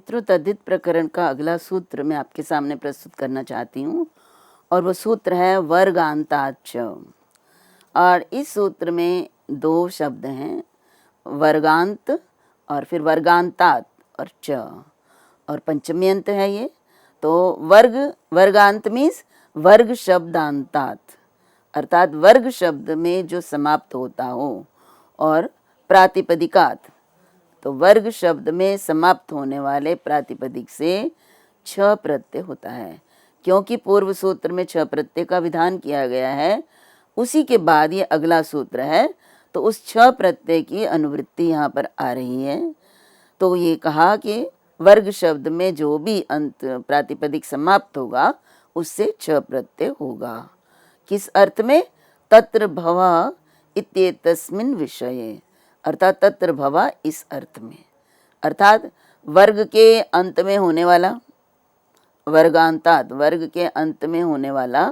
मित्रों, तद्धित प्रकरण का अगला सूत्र मैं आपके सामने प्रस्तुत करना चाहती हूँ और वो सूत्र है वर्गांताच्च। और इस सूत्र में दो शब्द हैं, वर्गांत और फिर वर्गांतात और च, और पंचमी अंत है ये। तो वर्गांत मीन्स वर्ग शब्दांतात, अर्थात वर्ग शब्द में जो समाप्त होता हो, और प्रातिपदिकात, तो वर्ग शब्द में समाप्त होने वाले प्रातिपदिक से छ प्रत्यय होता है। क्योंकि पूर्व सूत्र में छ प्रत्यय का विधान किया गया है, उसी के बाद ये अगला सूत्र है, तो उस छ प्रत्यय की अनुवृत्ति यहाँ पर आ रही है। तो ये कहा कि वर्ग शब्द में जो भी अंत प्रातिपदिक समाप्त होगा उससे छ प्रत्यय होगा। किस अर्थ में? तत्र भव इत्येतस्मिन् विषये, अर्थात तत्र भव इस अर्थ में, अर्थात वर्ग के अंत में होने वाला, वर्गांतात वर्ग के अंत में होने वाला।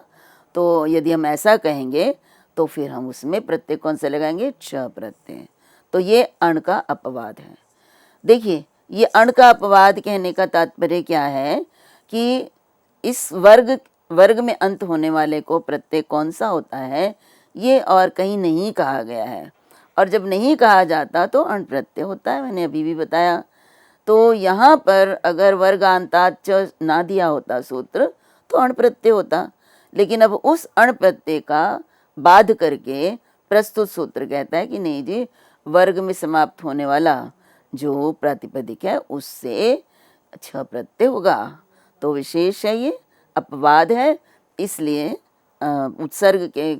तो यदि हम ऐसा कहेंगे तो फिर हम उसमें प्रत्यय कौन से लगाएंगे? छ प्रत्यय। तो ये अण का अपवाद है। देखिए, ये अण का अपवाद कहने का तात्पर्य क्या है कि इस वर्ग में अंत होने वाले को प्रत्यय कौन सा होता है, ये और कहीं नहीं कहा गया है। और जब नहीं कहा जाता तो अण प्रत्यय होता है, मैंने अभी भी बताया। तो यहाँ पर अगर वर्गांताच्च ना दिया होता सूत्र तो अण प्रत्यय होता, लेकिन अब उस अण प्रत्यय का बाध करके प्रस्तुत सूत्र कहता है कि नहीं जी, वर्ग में समाप्त होने वाला जो प्रातिपदिक है उससे छ प्रत्यय होगा। तो विशेष है, ये अपवाद है, इसलिए उत्सर्ग के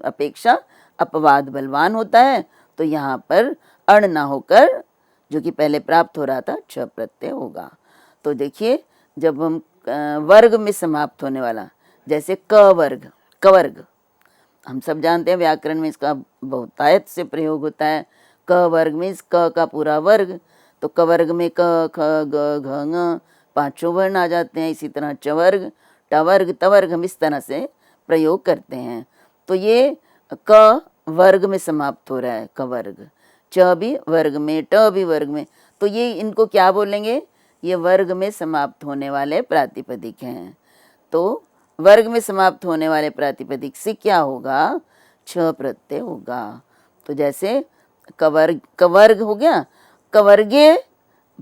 अपेक्षा अपवाद बलवान होता है। तो यहाँ पर अण ना होकर जो कि पहले प्राप्त हो रहा था छ प्रत्यय होगा। तो देखिए, जब हम वर्ग में समाप्त होने वाला, जैसे कवर्ग, हम सब जानते हैं व्याकरण में इसका बहुतायत से प्रयोग होता है। क वर्ग मीन्स क का पूरा वर्ग, तो कवर्ग में क ख ग घ ङ पांचों वर्ण आ जाते हैं। इसी तरह चवर्ग, टवर्ग, तवर्ग हम इस तरह से प्रयोग करते हैं। तो ये क वर्ग में समाप्त हो रहा है, कवर्ग, च भी वर्ग में, ट भी वर्ग में। तो ये इनको क्या बोलेंगे? ये वर्ग में समाप्त होने वाले प्रातिपदिक हैं। तो वर्ग में समाप्त होने वाले प्रातिपदिक से क्या होगा? छ प्रत्यय होगा। तो जैसे कवर्ग हो गया, कवर्गे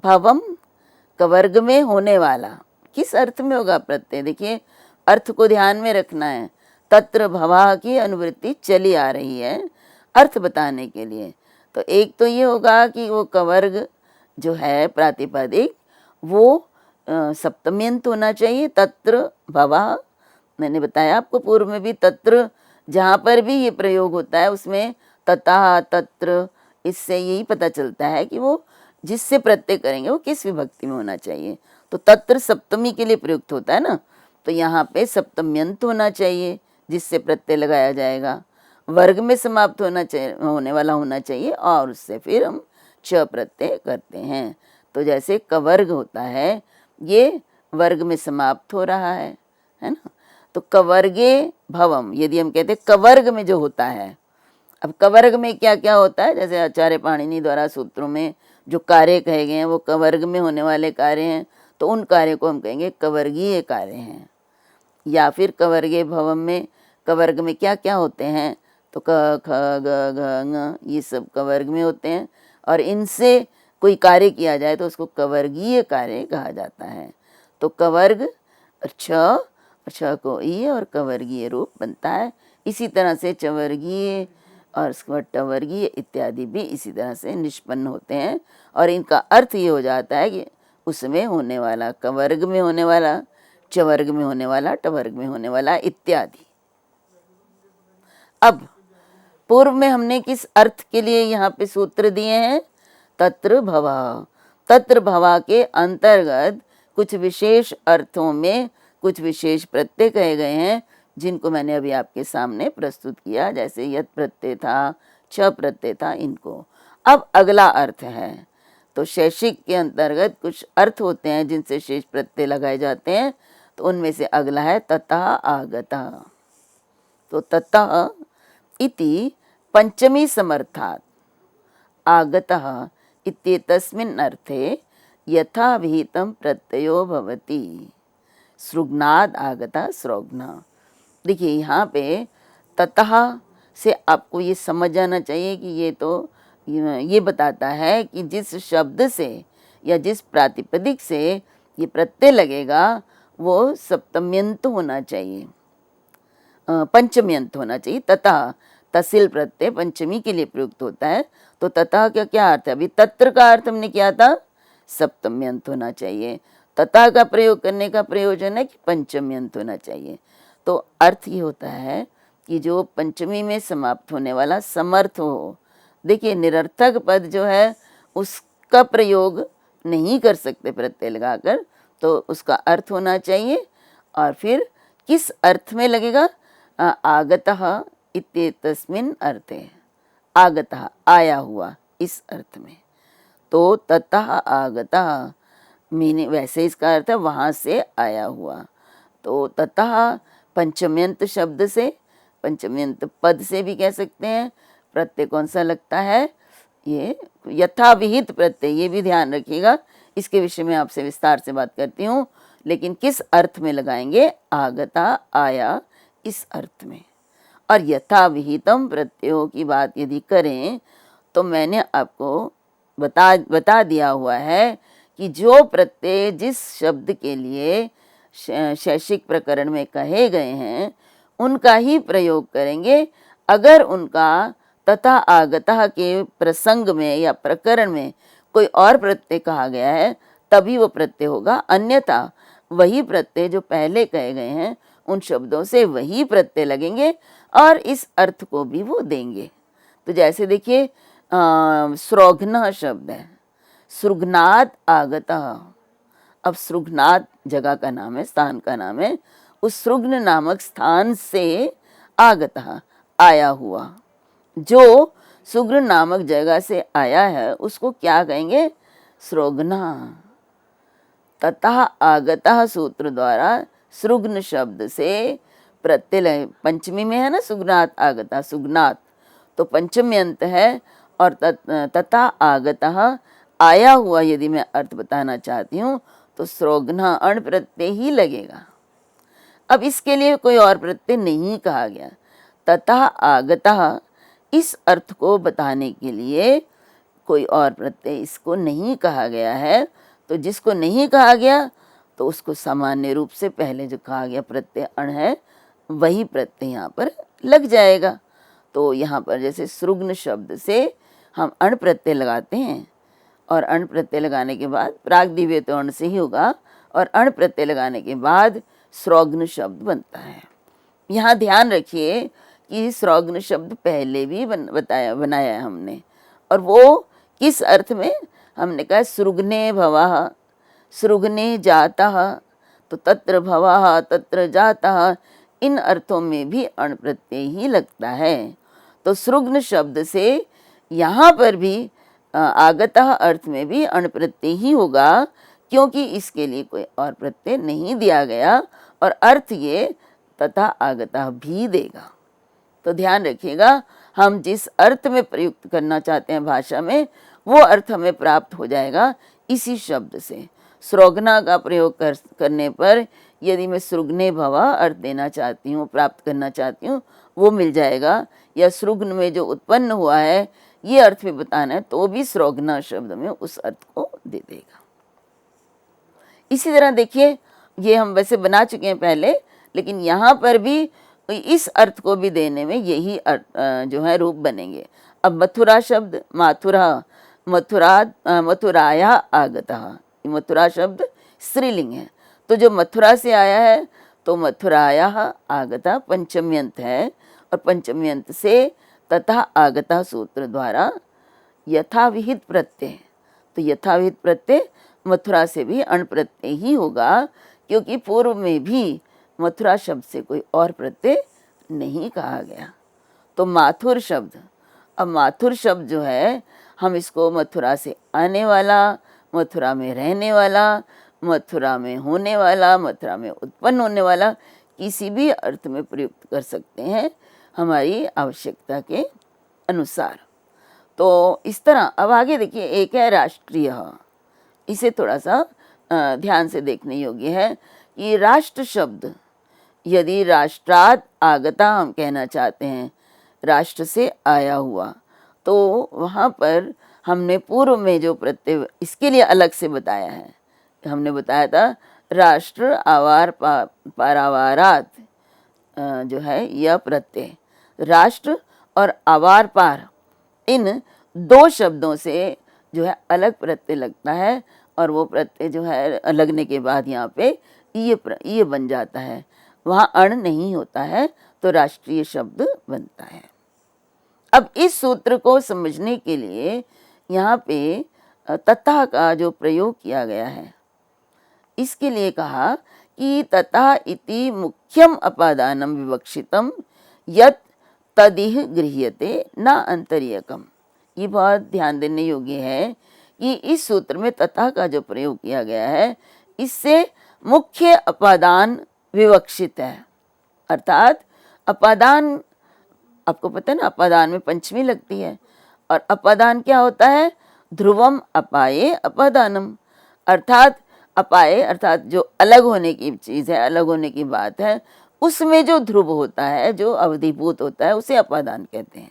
भवम, कवर्ग में होने वाला, किस अर्थ में होगा प्रत्यय? देखिए, अर्थ को ध्यान में रखना है। तत्र भवा की अनुवृत्ति चली आ रही है अर्थ बताने के लिए। तो एक तो ये होगा कि वो कवर्ग जो है प्रातिपदिक वो सप्तम्यंत होना चाहिए, तत्र भवा। मैंने बताया आपको पूर्व में भी, तत्र जहाँ पर भी ये प्रयोग होता है उसमें तथा, तत्र, इससे यही पता चलता है कि वो जिससे प्रत्यय करेंगे वो किस विभक्ति में होना चाहिए। तो तत्र सप्तमी के लिए प्रयुक्त होता है ना, तो यहाँ पे सप्तम्यंत होना चाहिए जिससे प्रत्यय लगाया जाएगा। वर्ग में समाप्त होने वाला होना चाहिए और उससे फिर हम छ प्रत्यय करते हैं। तो जैसे कवर्ग होता है, ये वर्ग में समाप्त हो रहा है ना। तो कवर्गे भवम, यदि हम कहते कवर्ग में जो होता है, अब कवर्ग में क्या क्या होता है, जैसे आचार्य पाणिनि द्वारा सूत्रों में जो कार्य कहे गए हैं वो कवर्ग में होने वाले कार्य हैं, तो उन कार्य को हम कहेंगे कवर्गीय कार्य हैं। या फिर कवर्गे भवम में कवर्ग में क्या क्या होते हैं, तो क ख ग घ ङ, ये सब कवर्ग में होते हैं, और इनसे कोई कार्य किया जाए तो उसको कवर्गीय कार्य कहा जाता है। तो कवर्ग छ को ई और कवर्गीय रूप बनता है। इसी तरह से चवर्गीय और उसके बाद टवर्गीय इत्यादि भी इसी तरह से निष्पन्न होते हैं, और इनका अर्थ ये हो जाता है कि उसमें होने वाला, कवर्ग में होने वाला, चवर्ग में होने वाला, टवर्ग में होने वाला इत्यादि। अब पूर्व में हमने किस अर्थ के लिए यहाँ पे सूत्र दिए हैं? तत्र भवा। तत्र भवा के अंतर्गत कुछ विशेष अर्थों में कुछ विशेष प्रत्यय कहे गए हैं, जिनको मैंने अभी आपके सामने प्रस्तुत किया, जैसे यत् प्रत्यय था, छ प्रत्यय था, इनको। अब अगला अर्थ है, तो शैषिक के अंतर्गत कुछ अर्थ होते हैं जिनसे शेष प्रत्यय लगाए जाते हैं, तो उनमें से अगला है ततः आगतः। तो ततः इति पंचमी समर्थात् आगतः इत्येतस्मिन् अर्थे यथा विहितं प्रत्ययो भवति, सृग्नाद आगता स्रोघ्ना। देखिए यहाँ पे ततः से आपको ये समझ जाना चाहिए कि ये तो ये बताता है कि जिस शब्द से या जिस प्रातिपदिक से ये प्रत्यय लगेगा वो सप्तम्यंत होना चाहिए, पंचम्यंत होना चाहिए। ततः तसिल प्रत्यय पंचमी के लिए प्रयुक्त होता है, तो ततः का क्या अर्थ है? अभी तत्र का अर्थ हमने किया था सप्तम्यंत होना चाहिए। ततः का प्रयोग करने का प्रयोजन है कि पंचम्यंत होना चाहिए। तो अर्थ ये होता है कि जो पंचमी में समाप्त होने वाला समर्थ हो। देखिए निरर्थक पद जो है उसका प्रयोग नहीं कर सकते प्रत्यय लगाकर, तो उसका अर्थ होना चाहिए। और फिर किस अर्थ में लगेगा? आगतः इत्येतस्मिन् अर्थे, आगतः आया हुआ, इस अर्थ में। तो ततः आगतः मीनिंग वैसे इसका अर्थ है वहाँ से आया हुआ। तो ततः पंचम्यंत शब्द से, पंचम्यंत पद से भी कह सकते हैं। प्रत्यय कौन सा लगता है? ये यथाविहित प्रत्यय, ये भी ध्यान रखिएगा, इसके विषय में आपसे विस्तार से बात करती हूँ। लेकिन किस अर्थ में लगाएंगे? आगता, आया, इस अर्थ में। और यथाविहितम प्रत्ययों की बात यदि करें तो मैंने आपको बता दिया हुआ है कि जो प्रत्यय जिस शब्द के लिए शैक्षिक प्रकरण में कहे गए हैं उनका ही प्रयोग करेंगे। अगर उनका तथा आगतः के प्रसंग में या प्रकरण में कोई और प्रत्यय कहा गया है तभी वो प्रत्यय होगा, अन्यथा वही प्रत्यय जो पहले कहे गए हैं उन शब्दों से वही प्रत्यय लगेंगे और इस अर्थ को भी वो देंगे। तो जैसे देखिए स्रोघ्न शब्द है, सृग्नाद आगतः। अब सृग्नाद जगह का नाम है, स्थान का नाम है। उस सृग्न नामक स्थान से आगतः आया हुआ, जो सुग्न नामक जगह से आया है उसको क्या कहेंगे? स्रोघ्ना। ततः आगतः सूत्र द्वारा सृग्न शब्द से प्रत्यय, पंचमी में है ना सुग्नात आगता, सुग्नात तो पंचमी अंत है। और तथा आगतः आया हुआ यदि मैं अर्थ बताना चाहती हूँ तो स्रोघ्ना अण प्रत्यय ही लगेगा। अब इसके लिए कोई और प्रत्यय नहीं कहा गया। तथा आगतः इस अर्थ को बताने के लिए कोई और प्रत्यय इसको नहीं कहा गया है। तो जिसको नहीं कहा गया तो उसको सामान्य रूप से पहले जो कहा गया प्रत्यय अण है वही प्रत्यय यहाँ पर लग जाएगा। तो यहाँ पर जैसे सृग्न शब्द से हम अण प्रत्यय लगाते हैं और अण प्रत्यय लगाने के बाद प्रागदिव्य तो अण से ही होगा और अण प्रत्यय लगाने के बाद स्रोघ्न शब्द बनता है। यहाँ ध्यान रखिए कि स्रोघ्न शब्द पहले भी बनाया है हमने, और वो किस अर्थ में? हमने कहा सृग्ने भवः, सृग्ने जातः, तो तत्र भवः तत्र जातः, इन अर्थों में भी अण प्रत्यय ही लगता है। तो सृग्न शब्द से यहाँ पर भी आगतः अर्थ में भी अण प्रत्यय ही होगा, क्योंकि इसके लिए कोई और प्रत्यय नहीं दिया गया और अर्थ ये तथा आगतः भी देगा। तो ध्यान रखिएगा, हम जिस अर्थ में प्रयुक्त करना चाहते हैं भाषा में वो अर्थ हमें प्राप्त हो जाएगा इसी शब्द से। स्रोघ्ना का प्रयोग करने पर यदि मैं सृग्ने भवा अर्थ देना चाहती हूँ, प्राप्त करना चाहती हूँ, वो मिल जाएगा। या सृग्न में जो उत्पन्न हुआ है ये अर्थ भी बताना है तो भी स्रोघ्ना शब्द में उस अर्थ को दे देगा। इसी तरह देखिए, ये हम वैसे बना चुके हैं पहले, लेकिन यहाँ पर भी इस अर्थ को भी देने में यही जो है रूप बनेंगे। अब मथुरा शब्द, माथुरा, मथुराया आगतः, मथुरा शब्द स्त्रीलिंग है, तो जो मथुरा से आया है तो मथुराया आगता पंचम्यंत है, और पंचम्यंत से तथा आगता सूत्र द्वारा यथाविहित प्रत्यय, तो यथाविहित प्रत्यय मथुरा से भी अण प्रत्यय ही होगा, क्योंकि पूर्व में भी मथुरा शब्द से कोई और प्रत्यय नहीं कहा गया। तो माथुर शब्द, अब माथुर शब्द जो है हम इसको मथुरा से आने वाला, मथुरा में रहने वाला, मथुरा में होने वाला, मथुरा में उत्पन्न होने वाला किसी भी अर्थ में प्रयुक्त कर सकते हैं हमारी आवश्यकता के अनुसार। तो इस तरह अब आगे देखिए, एक है राष्ट्रीय, इसे थोड़ा सा ध्यान से देखने योग्य है कि राष्ट्र शब्द यदि राष्ट्रात् आगता हम कहना चाहते हैं, राष्ट्र से आया हुआ, तो वहाँ पर हमने पूर्व में जो प्रत्यय इसके लिए अलग से बताया है, हमने बताया था राष्ट्र आवार पारावारात जो है यह प्रत्यय, राष्ट्र और आवार पार इन दो शब्दों से जो है अलग प्रत्यय लगता है, और वो प्रत्यय जो है लगने के बाद यहाँ पे ये बन जाता है, वहाँ अण नहीं होता है, तो राष्ट्रीय शब्द बनता है। अब इस सूत्र को समझने के लिए यहाँ पे तथा का जो प्रयोग किया गया है, इसके लिए कहा कि तथा इति मुख्यम अपादानम विवक्षितम यत् तदिह गृह्यते न अंतर्यकम। ये बहुत ध्यान देने योग्य है कि इस सूत्र में तथा का जो प्रयोग किया गया है, इससे मुख्य अपादान विवक्षित है। अर्थात अपादान, आपको पता है ना, अपादान में पंचमी लगती है, और अपादान क्या होता है? ध्रुवम अपाये अपादानम, अर्थात अपाये अर्थात जो अलग होने की चीज है, अलग होने की बात है, उसमें जो ध्रुव होता है, जो अवधिभूत होता है, उसे अपादान कहते हैं।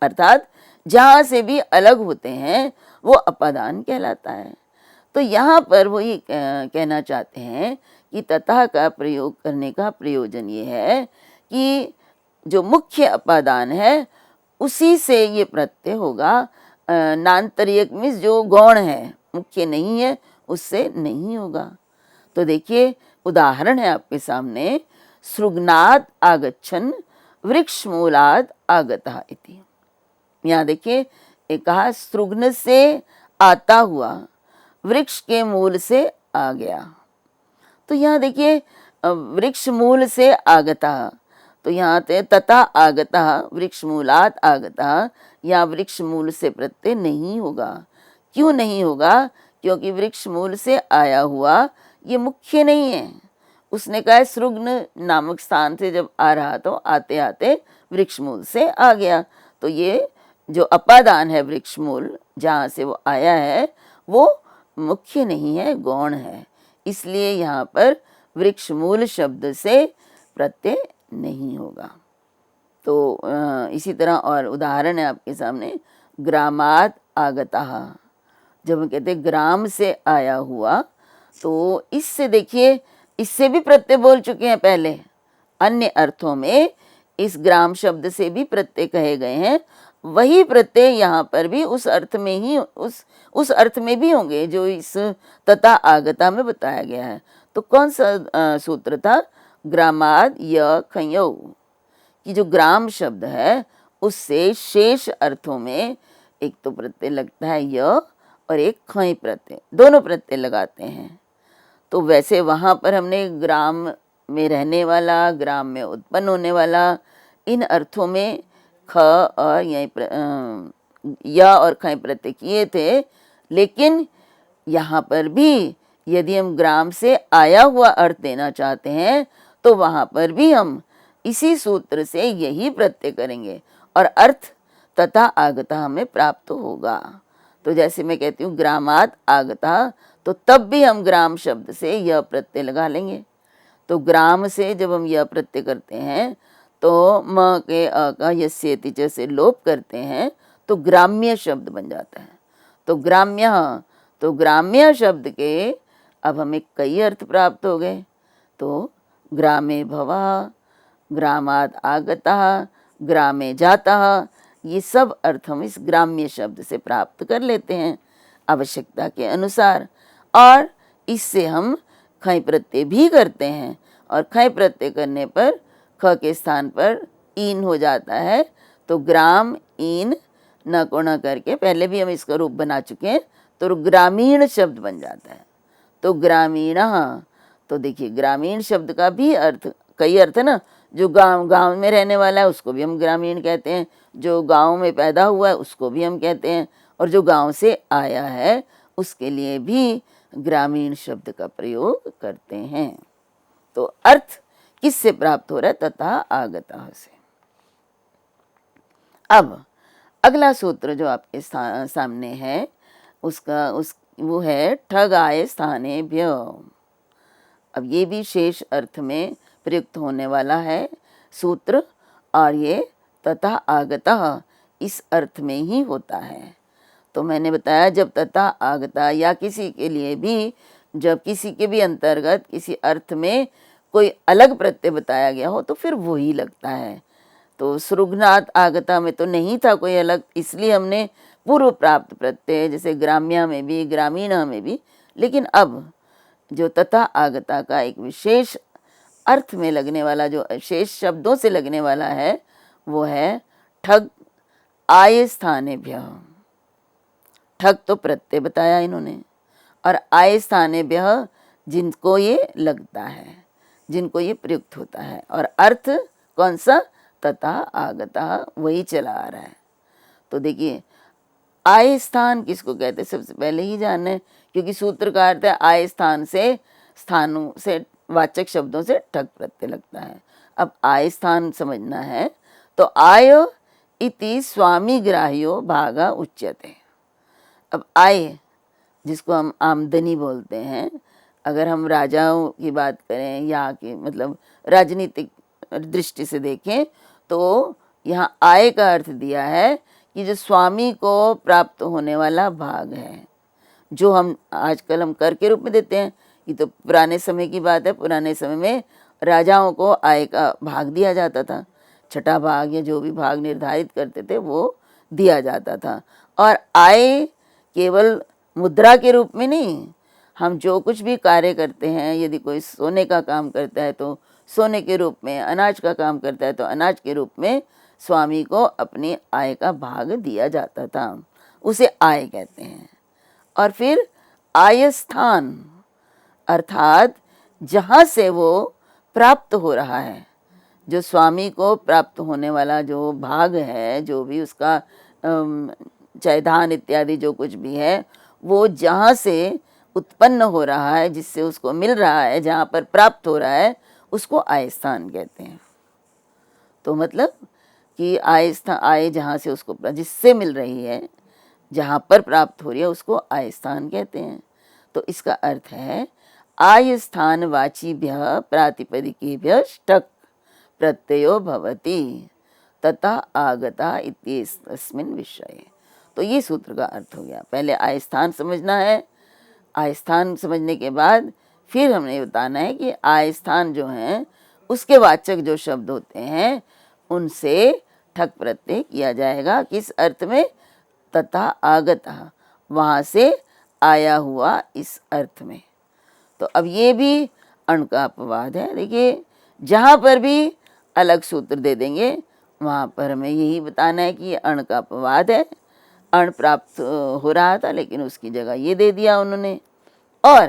अर्थात जहाँ से भी अलग होते हैं वो अपादान कहलाता है। तो यहाँ पर वो ये कहना चाहते हैं कि तथा का प्रयोग करने का प्रयोजन ये है कि जो मुख्य अपादान है उसी से ये प्रत्यय होगा, नान्तरियक मीन्स जो गौण है, मुख्य नहीं है, उससे नहीं होगा। तो देखिए उदाहरण है आपके सामने, सृग्नात् आगच्छन् वृक्ष मूलात् आगतः इति। यहाँ देखिए एक कहा सृग्न से आता हुआ, वृक्ष के मूल से आ गया। तो यहाँ देखिए वृक्ष मूल से आगता, तो यहाँ पे तथा आगता वृक्ष मूलात् आगता, या वृक्ष मूल से प्रत्यय नहीं होगा। क्यों नहीं होगा? क्योंकि वृक्ष मूल से आया हुआ ये मुख्य नहीं है। उसने कहा सृग्न नामक स्थान से जब आ रहा तो आते आते वृक्ष मूल से आ गया, तो ये जो अपादान है वृक्ष मूल जहाँ से वो आया है वो मुख्य नहीं है, गौण है। इसलिए यहाँ पर वृक्ष मूल शब्द से प्रत्यय नहीं होगा। तो इसी तरह और उदाहरण है आपके सामने, ग्रामात् आगतः, जब हम कहते ग्राम से आया हुआ, तो इससे देखिए इससे भी प्रत्यय बोल चुके हैं पहले, अन्य अर्थों में इस ग्राम शब्द से भी प्रत्यय कहे गए हैं, वही प्रत्यय यहाँ पर भी उस अर्थ में ही उस अर्थ में भी होंगे जो इस तथा आगता में बताया गया है। तो कौन सा सूत्र था? ग्रामाद य खयौ, कि जो ग्राम शब्द है उससे शेष अर्थों में एक तो प्रत्यय लगता है य, और एक खय प्रत्यय, दोनों प्रत्यय लगाते हैं। तो वैसे वहाँ पर हमने ग्राम में रहने वाला, ग्राम में उत्पन्न होने वाला, इन अर्थों में ख और या और खय प्रत्यय किए थे, लेकिन यहाँ पर भी यदि हम ग्राम से आया हुआ अर्थ देना चाहते हैं तो वहाँ पर भी हम इसी सूत्र से यही प्रत्यय करेंगे और अर्थ तथा आगता हमें प्राप्त होगा। तो जैसे मैं कहती हूँ ग्रामात् आगता, तो तब भी हम ग्राम शब्द से यह प्रत्यय लगा लेंगे। तो ग्राम से जब हम यह प्रत्यय करते हैं तो म के अ का यस्येति च से लोप करते हैं तो ग्राम्य शब्द बन जाता है। तो ग्राम्य शब्द के अब हमें कई अर्थ प्राप्त हो गए। तो ग्रामे भवः, ग्रामात् आगतः, ग्रामे जातः, ये सब अर्थ हम इस ग्राम्य शब्द से प्राप्त कर लेते हैं आवश्यकता के अनुसार। और इससे हम खय प्रत्यय भी करते हैं, और खय प्रत्यय करने पर ख के स्थान पर ईन हो जाता है। तो ग्राम ईन न को न करके पहले भी हम इसका रूप बना चुके हैं, तो ग्रामीण शब्द बन जाता है। तो ग्रामीण, तो देखिए ग्रामीण शब्द का भी अर्थ कई अर्थ है ना, जो गांव में रहने वाला है उसको भी हम ग्रामीण कहते हैं, जो गांव में पैदा हुआ है उसको भी हम कहते हैं, और जो गांव से आया है उसके लिए भी ग्रामीण शब्द का प्रयोग करते हैं। तो अर्थ किससे प्राप्त हो रहा है? तथा आगतः से। अब अगला सूत्र जो आपके सामने है वो है ठग आए स्थानेभ्य। अब ये भी शेष अर्थ में प्रयुक्त होने वाला है सूत्र, और ये तथा आगतः इस अर्थ में ही होता है। तो मैंने बताया जब तथा आगता या किसी के लिए भी, जब किसी के भी अंतर्गत किसी अर्थ में कोई अलग प्रत्यय बताया गया हो तो फिर वो ही लगता है। तो सृग्नात आगता में तो नहीं था कोई अलग, इसलिए हमने पूर्व प्राप्त प्रत्यय जैसे ग्राम्या में भी ग्रामीणा में भी, लेकिन अब जो तथा आगता का एक विशेष अर्थ में लगने वाला, जो शेष शब्दों से लगने वाला है, वो है ठग आय स्थानेभ्य। ठग तो प्रत्यय बताया इन्होंने, और आय स्थानेभ्य जिनको ये लगता है, जिनको ये प्रयुक्त होता है, और अर्थ कौन सा, तथा आगता, वही चला आ रहा है। तो देखिए आय स्थान किसको कहते हैं सबसे पहले ही जाने, क्योंकि सूत्र का अर्थ है आय स्थान से, स्थानों से, वाचक शब्दों से ठग प्रत्यय लगता है। अब आय स्थान समझना है तो आय इति स्वामी ग्राह्यो भागा उच्यते। अब आय जिसको हम आमदनी बोलते हैं, अगर हम राजाओं की बात करें या कि मतलब राजनीतिक दृष्टि से देखें तो यहाँ आय का अर्थ दिया है कि जो स्वामी को प्राप्त होने वाला भाग है, जो हम आजकल हम कर के रूप में देते हैं। ये तो पुराने समय की बात है, पुराने समय में राजाओं को आय का भाग दिया जाता था, छठा भाग या जो भी भाग निर्धारित करते थे वो दिया जाता था। और आय केवल मुद्रा के रूप में नहीं, हम जो कुछ भी कार्य करते हैं, यदि कोई सोने का काम करता है तो सोने के रूप में, अनाज का काम करता है तो अनाज के रूप में स्वामी को अपनी आय का भाग दिया जाता था, उसे आय कहते हैं। और फिर आय स्थान अर्थात जहाँ से वो प्राप्त हो रहा है, जो स्वामी को प्राप्त होने वाला जो भाग है, जो भी उसका चाहे धान इत्यादि जो कुछ भी है, वो जहाँ से उत्पन्न हो रहा है, जिससे उसको मिल रहा है, जहाँ पर प्राप्त हो रहा है, उसको आय स्थान कहते हैं। तो मतलब कि आय स्थान, आय जहाँ से उसको जिससे मिल रही है, जहाँ पर प्राप्त हो रही है, उसको आय स्थान कहते हैं। तो इसका अर्थ है आय स्थान वाचिभ्य प्रातिपदिकेभ्य ठक् प्रत्ययो भवति तथा आगता इत्यस्मिन् विषये। तो ये सूत्र का अर्थ हो गया। पहले आय स्थान समझना है, आय स्थान समझने के बाद फिर हमने बताना है कि आय स्थान जो है उसके वाचक जो शब्द होते हैं उनसे ठक प्रत्यय किया जाएगा। किस अर्थ में, तथा आगता, वहाँ से आया हुआ इस अर्थ में। तो अब ये भी अण का अपवाद है। देखिए जहाँ पर भी अलग सूत्र दे देंगे वहाँ पर हमें यही बताना है कि ये अण का अपवाद है, अण प्राप्त हो रहा था लेकिन उसकी जगह ये दे दिया उन्होंने। और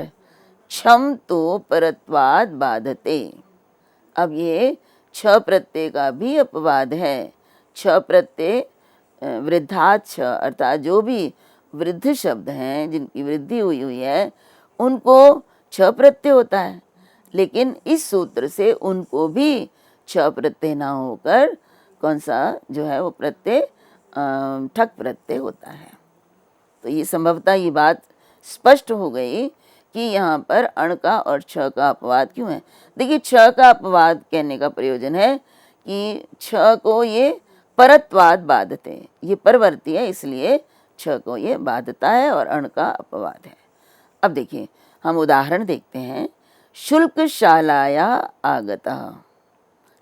क्षम तो परत्वाद बाधते, अब ये छ प्रत्यय का भी अपवाद है। छ प्रत्यय वृद्धात् छ, अर्थात जो भी वृद्ध शब्द हैं, जिनकी वृद्धि हुई हुई है, उनको छ प्रत्यय होता है, लेकिन इस सूत्र से उनको भी छ प्रत्यय ना होकर कौन सा जो है वो प्रत्यय ठक प्रत्यय होता है। तो ये संभवतः ये बात स्पष्ट हो गई कि यहाँ पर अण का और छ का अपवाद क्यों है। देखिए छ का अपवाद कहने का प्रयोजन है कि छ को ये परत्वाद बाधते, ये परवर्ती है इसलिए छ को ये बाधता है और अण का अपवाद है। अब देखिए हम उदाहरण देखते हैं। शुल्क शालाया आगतः,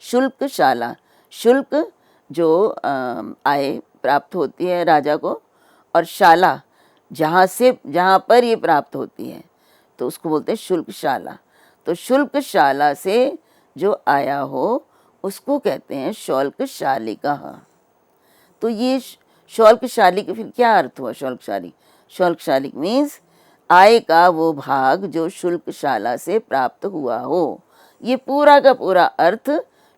शुल्क शाला, शुल्क जो आय प्राप्त होती है राजा को, और शाला जहाँ से, जहाँ पर ये प्राप्त होती है तो उसको बोलते हैं शुल्क शाला। तो शुल्क शाला से जो आया हो उसको कहते हैं शौल्क शालिका। तो ये शौल्क शालिक फिर क्या अर्थ हुआ शौल्क शालिक? शौल्क शालिक मीन्स आय का वो भाग जो शुल्क शाला से प्राप्त हुआ हो। ये पूरा का पूरा अर्थ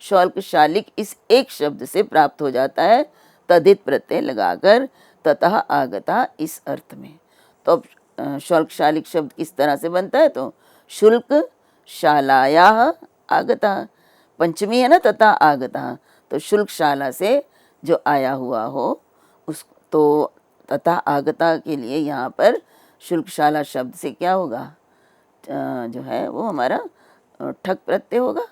शौल्क शालिक इस एक शब्द से प्राप्त हो जाता है, तदित प्रत्यय लगाकर, ततः आगता इस अर्थ में। तो अब शौल्क शालिक शब्द किस तरह से बनता है? तो शुल्क शालाया आगता, पंचमी है ना, तथा आगता, तो शुल्क शाला से जो आया हुआ हो उस, तो तथा आगता के लिए यहाँ पर शुल्कशाला शब्द से क्या होगा, जो है वो हमारा ठक प्रत्यय होगा,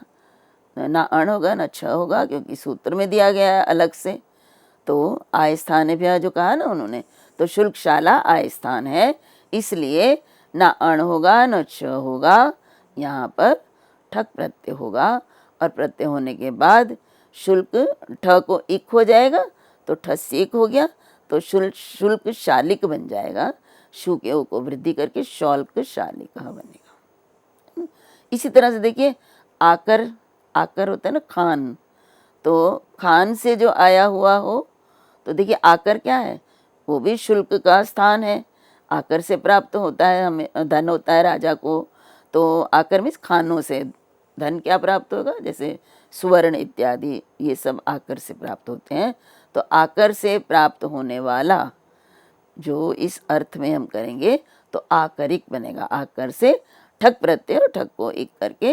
ना अण होगा ना छ होगा, क्योंकि सूत्र में दिया गया है अलग से। तो आय स्थान है जो कहा ना उन्होंने, तो शुल्कशाला आय स्थान है, इसलिए ना अण होगा न छ होगा, यहाँ पर ठक प्रत्यय होगा। और प्रत्यय होने के बाद शुल्क ठ को इक हो जाएगा, तो ठ से इक हो गया, तो शुल्क शालिक बन जाएगा। शु के ओ को वृद्धि करके शौल्क शालिक बनेगा। इसी तरह से देखिए आकर, आकर होता है ना खान, तो खान से जो आया हुआ हो, तो देखिए आकर क्या है, वो भी शुल्क का स्थान है। आकर से प्राप्त होता है, हमें धन होता है राजा को, तो आकर मीन्स खानों से धन क्या प्राप्त होगा, जैसे सुवर्ण इत्यादि, ये सब आकर से प्राप्त होते हैं। तो आकर से प्राप्त होने वाला जो इस अर्थ में हम करेंगे तो आकरिक बनेगा। आकर से ठक प्रत्यय, ठक को एक करके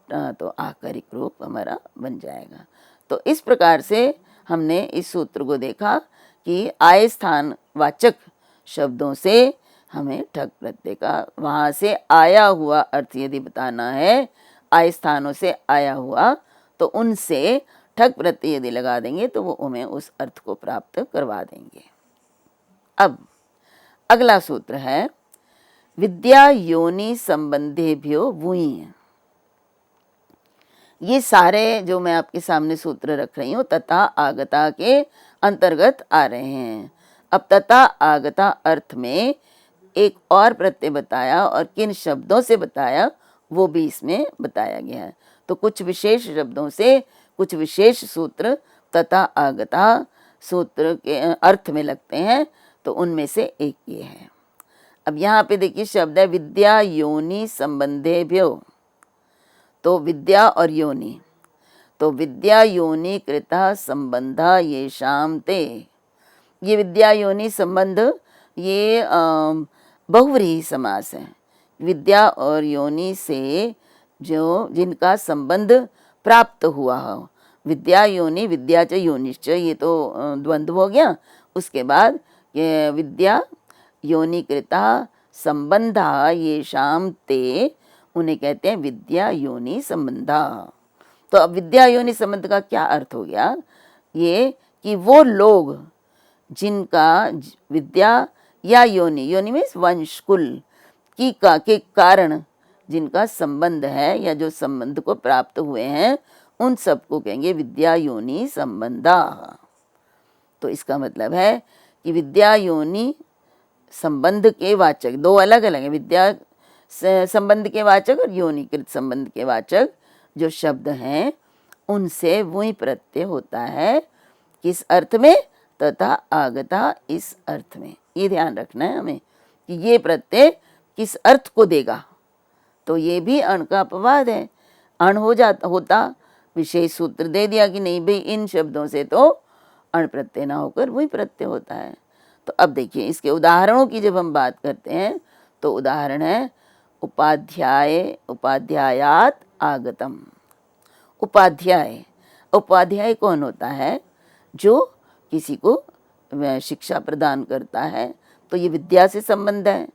तो आकरिक रूप हमारा बन जाएगा। तो इस प्रकार से हमने इस सूत्र को देखा कि आय स्थान वाचक शब्दों से हमें ठक प्रत्यय का, वहाँ से आया हुआ अर्थ यदि बताना है, आय स्थानों से आया हुआ, तो उनसे ठक प्रत्यय यदि लगा देंगे तो वो हमें उस अर्थ को प्राप्त करवा देंगे। अब अगला सूत्र है विद्या योनि संबंधेभ्यो वुई। ये सारे जो मैं आपके सामने सूत्र रख रही हूँ तथा आगता के अंतर्गत आ रहे हैं। अब तथा आगता अर्थ में एक और प्रत्यय बताया और किन शब्दों से बताया वो भी इसमें बताया गया है। तो कुछ विशेष शब्दों से कुछ विशेष सूत्र तथा आगता सूत्र के अर्थ में लगते हैं, तो उनमें से एक ये है। अब यहाँ पे देखिए शब्द है विद्या योनि संबंधेभ्यो, तो विद्या और योनि, तो विद्या योनि कृता संबंधा येषाम ते। ये विद्या योनि संबंध ये बहुव्रीहि समास है। विद्या और योनि से जो जिनका संबंध प्राप्त हुआ हो, विद्या योनि विद्या च योनिश्च, ये तो द्वंद्व हो गया। उसके बाद ये विद्या योनि कृता संबंधा येषाम ते, उन्हें कहते हैं विद्या योनि संबंधा। तो अब विद्या योनि संबंध का क्या अर्थ हो गया, ये कि वो लोग जिनका विद्या या योनि, योनि मीन्स वंश कुल की का के कारण जिनका संबंध है या जो संबंध को प्राप्त हुए हैं, उन सबको कहेंगे विद्या योनि संबंधा। तो इसका मतलब है कि विद्या योनि संबंध के वाचक दो अलग अलग है, विद्या संबंध के वाचक और योनिकृत संबंध के वाचक जो शब्द हैं, उनसे वही प्रत्यय होता है। किस अर्थ में, तथा आगता इस अर्थ में। ये ध्यान रखना है हमें कि ये प्रत्यय किस अर्थ को देगा। तो ये भी अण का अपवाद है। अण होता विशेष सूत्र दे दिया कि नहीं भाई इन शब्दों से तो अण प्रत्यय ना होकर वही प्रत्यय होता है। तो अब देखिए इसके उदाहरणों की जब हम बात करते हैं तो उदाहरण है उपाध्याय, उपाध्यायात आगतम। उपाध्याय, उपाध्याय कौन होता है, जो किसी को शिक्षा प्रदान करता है, तो ये विद्या से संबंध है।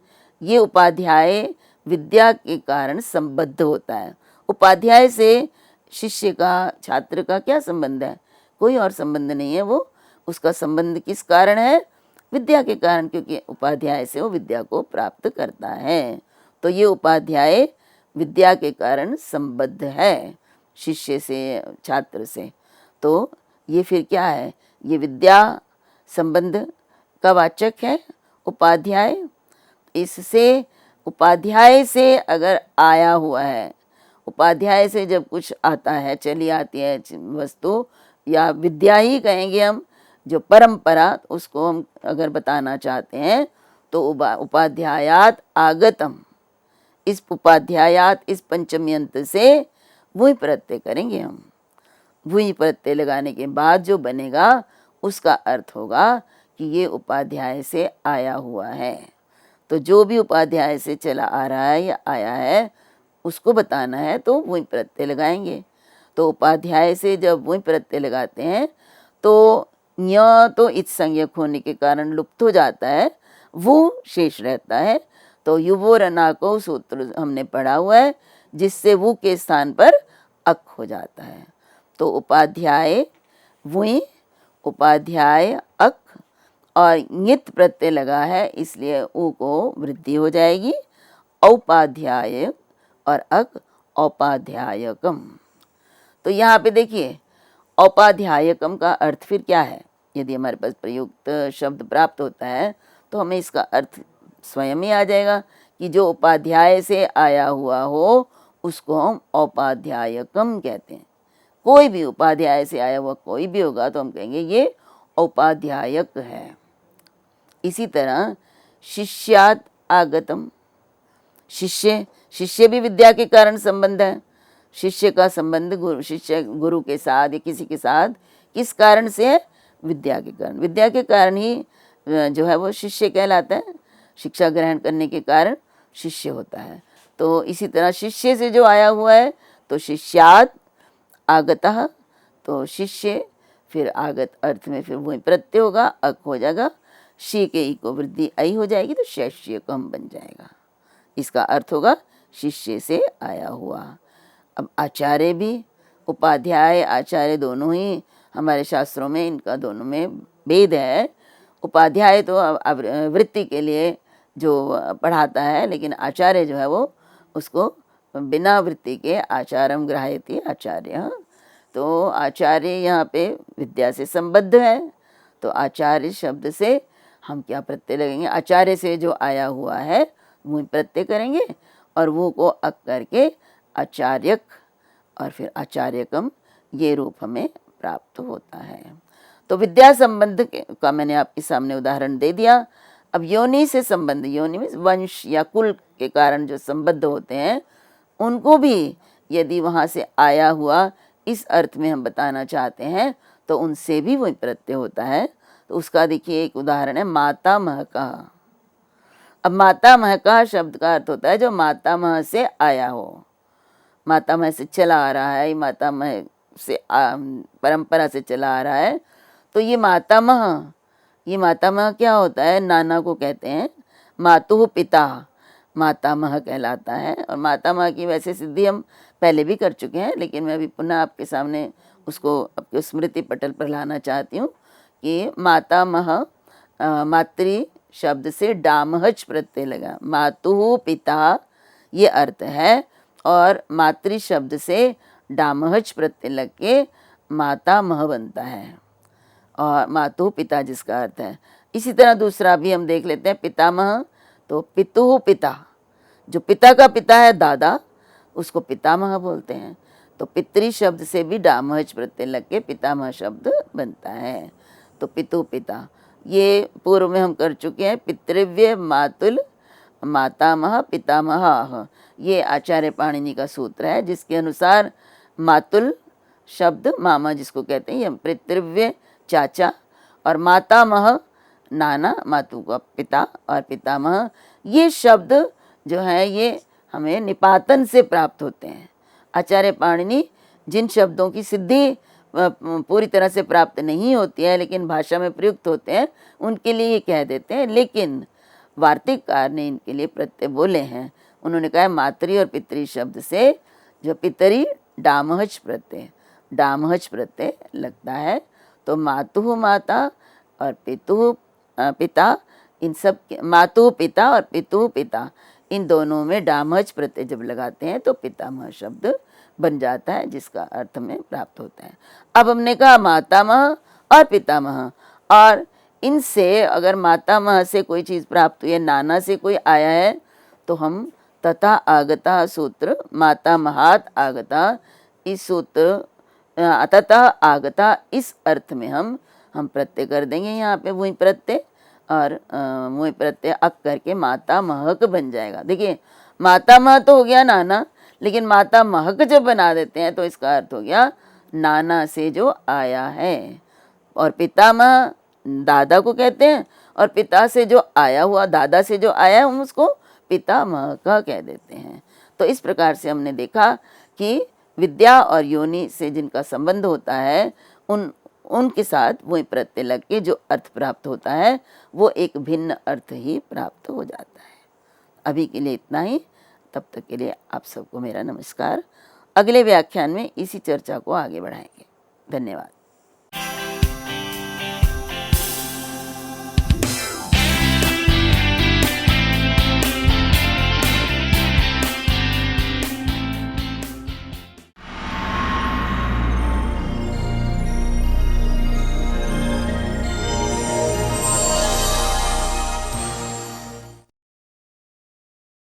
ये उपाध्याय विद्या के कारण संबद्ध होता है। उपाध्याय से शिष्य का, छात्र का क्या संबंध है, कोई और संबंध नहीं है। वो उसका संबंध किस कारण है, विद्या के कारण, क्योंकि उपाध्याय से वो विद्या को प्राप्त करता है। तो ये उपाध्याय विद्या के कारण संबद्ध है शिष्य से, छात्र से। तो ये फिर क्या है, ये विद्या संबंध का वाचक है उपाध्याय। इससे उपाध्याय से अगर आया हुआ है, उपाध्याय से जब कुछ आता है, चली आती है वस्तु या विद्या ही कहेंगे हम, जो परंपरा, उसको हम अगर बताना चाहते हैं तो उपाध्यायात आगतम, इस उपाध्यायात इस पंचमी अंत से वही प्रत्यय करेंगे हम। वही प्रत्यय लगाने के बाद जो बनेगा उसका अर्थ होगा कि ये उपाध्याय से आया हुआ है। तो जो भी उपाध्याय से चला आ रहा है या आया है उसको बताना है तो वही प्रत्यय लगाएंगे। तो उपाध्याय से जब वही प्रत्यय लगाते हैं तो न्य तो इत संज्ञक होने के कारण लुप्त हो जाता है, वो शेष रहता है। तो युवोर अनाको सूत्र हमने पढ़ा हुआ है, जिससे वु के स्थान पर अक हो जाता है। तो उपाध्याय वुई, उपाध्याय अक, और ङित प्रत्यय लगा है इसलिए उ को वृद्धि हो जाएगी। औपाध्याय और अक औपाध्यायकम। तो यहाँ पे देखिए औपाध्यायकम का अर्थ फिर क्या है। यदि हमारे पास प्रयुक्त शब्द प्राप्त होता है तो हमें इसका अर्थ स्वयं ही आ जाएगा कि जो उपाध्याय से आया हुआ हो उसको हम औपाध्यायकम कहते हैं। कोई भी उपाध्याय से आया हुआ कोई भी होगा तो हम कहेंगे ये औपाध्यायक है। इसी तरह शिष्यात आगतम, शिष्य भी विद्या के कारण संबंध है। शिष्य का संबंध शिष्य गुरु के साथ या किसी के साथ किस कारण से है? विद्या के कारण। विद्या के कारण ही जो है वो शिष्य कहलाता है। शिक्षा ग्रहण करने के कारण शिष्य होता है। तो इसी तरह शिष्य से जो आया हुआ है तो शिष्यात आगतः, तो शिष्य फिर आगत अर्थ में फिर वही प्रत्यय होगा, अक हो जाएगा, शी के ई को वृद्धि आई हो जाएगी तो शैष्यकम बन जाएगा। इसका अर्थ होगा शिष्य से आया हुआ। अब आचार्य भी, उपाध्याय आचार्य दोनों ही हमारे शास्त्रों में इनका दोनों में भेद है। उपाध्याय तो वृत्ति के लिए जो पढ़ाता है, लेकिन आचार्य जो है वो उसको बिना वृत्ति के आचारम ग्राह्यति आचार्य। तो आचार्य यहाँ पे विद्या से संबद्ध है। तो आचार्य शब्द से हम क्या प्रत्यय लगेंगे? आचार्य से जो आया हुआ है वो प्रत्यय करेंगे और वो को अक करके आचार्यक और फिर आचार्यकम ये रूप हमें प्राप्त होता है। तो विद्या संबंध का मैंने आपके सामने उदाहरण दे दिया। अब योनि से संबंध, योनि में वंश या कुल के कारण जो संबद्ध होते हैं उनको भी यदि वहाँ से आया हुआ इस अर्थ में हम बताना चाहते हैं तो उनसे भी वही प्रत्यय होता है। तो उसका देखिए एक उदाहरण है मातामह का। अब मातामह शब्द का अर्थ होता है जो मातामह से आया हो, मातामह से चला आ रहा है, मातामह से परंपरा से चला आ रहा है। तो ये मातामह क्या होता है? नाना को कहते हैं। मातुः पिता मातामह कहलाता है। और मातामह की वैसे सिद्धि हम पहले भी कर चुके हैं, लेकिन मैं अभी पुनः आपके सामने उसको आपके स्मृति पटल पर लाना चाहती हूँ कि मातामह मातृ शब्द से डामहच प्रत्यय लगा, मातुः पिता ये अर्थ है, और मातृ शब्द से डामहच प्रत्यय लग के मातामह बनता है और मातुः पिता जिसका अर्थ है। इसी तरह दूसरा भी हम देख लेते हैं पितामह। तो पितुः पिता, जो पिता का पिता है दादा उसको पितामह बोलते हैं। तो पितृ शब्द से भी डामहच प्रत्यय लग के पितामह शब्द बनता है। तो पितु पिता ये पूर्व में हम कर चुके हैं। पितृव्य मातुल मातामह पितामह, ये आचार्य पाणिनि का सूत्र है जिसके अनुसार मातुल शब्द मामा जिसको कहते हैं ये पितृव्य चाचा, और मातामह नाना मातु का पिता, और पितामह ये शब्द जो है ये हमें निपातन से प्राप्त होते हैं। आचार्य पाणिनि जिन शब्दों की सिद्धि पूरी तरह से प्राप्त नहीं होती है लेकिन भाषा में प्रयुक्त होते हैं उनके लिए ये कह देते हैं, लेकिन वार्तिककार ने इनके लिए प्रत्यय बोले हैं। उन्होंने कहा मातृ और पितृ शब्द से जो पितरी डामहच प्रत्यय लगता है। तो मातुः माता और पितुः पिता, इन सब मातुः पिता और पितुः पिता इन दोनों में डामहच प्रत्यय जब लगाते हैं तो पितामह शब्द बन जाता है जिसका अर्थ में प्राप्त होता है। अब हमने कहा मातामह और पितामह, और इनसे अगर मातामह से कोई चीज़ प्राप्त हुई है, नाना से कोई आया है, तो हम तथा आगता सूत्र मातामहात आगता इस सूत्र तथा आगता इस अर्थ में हम प्रत्यय कर देंगे। यहाँ पे वही प्रत्यय और वही प्रत्यय अक करके माता महक बन जाएगा। देखिए मातामह तो हो गया नाना, लेकिन माता महक जब बना देते हैं तो इसका अर्थ हो गया नाना से जो आया है। और पितामह दादा को कहते हैं, और पिता से जो आया हुआ दादा से जो आया है हम उसको पितामह का कह देते हैं। तो इस प्रकार से हमने देखा कि विद्या और योनि से जिनका संबंध होता है उनके साथ वही प्रत्यय लग के जो अर्थ प्राप्त होता है वो एक भिन्न अर्थ ही प्राप्त हो जाता है। अभी के लिए इतना ही। तब तक के लिए आप सबको मेरा नमस्कार। अगले व्याख्यान में इसी चर्चा को आगे बढ़ाएंगे। धन्यवाद।